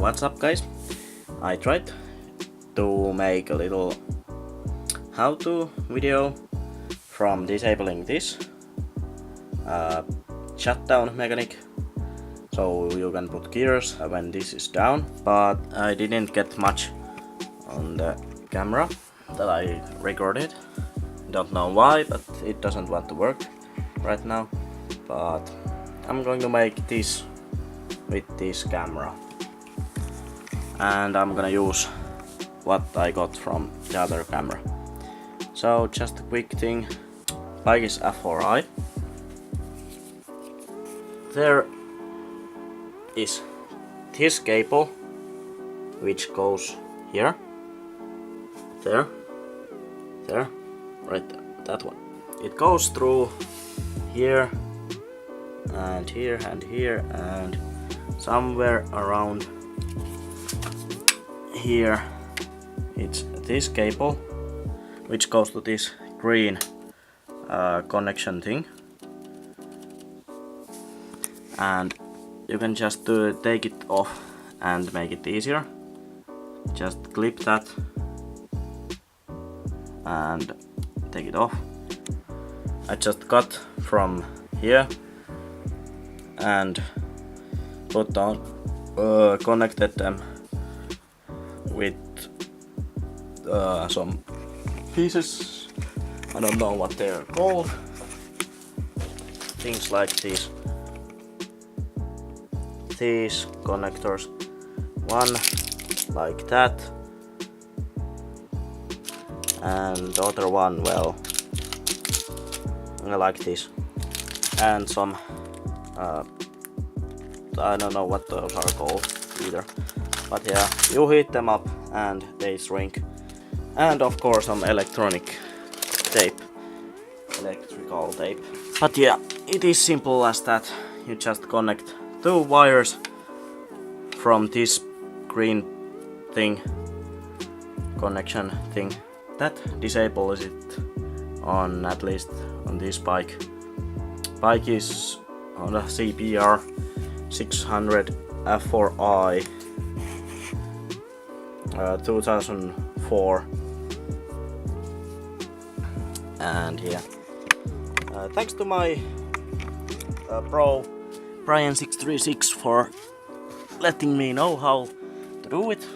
What's up guys? I tried to make a little how-to video from disabling this shutdown mechanic, so you can put gears when this is down, but I didn't get much on the camera that I recorded. Don't know why, but it doesn't want to work right now. But I'm going to make this with this camera, and I'm gonna use what I got from the other camera. So just a quick thing, bike is F4i. There is this cable which goes here, there, right there, that one. It goes through here and here and here and somewhere around here. It's this cable which goes to this green connection thing, and you can just take it off and make it easier. Just clip that and take it off. I just cut from here and put on connected them with some pieces. I don't know what they're called. Things like these connectors. One like that, and the other one, well, like this, and some I don't know what those are called either, but yeah, you heat them up and they shrink. And of course some electrical tape. But yeah, it is simple as that. You just connect two wires from this green thing, connection thing. That disables it on, at least on this bike. Bike is on a CBR 600 F4i 2004, and yeah, thanks to my pro Brian636 for letting me know how to do it.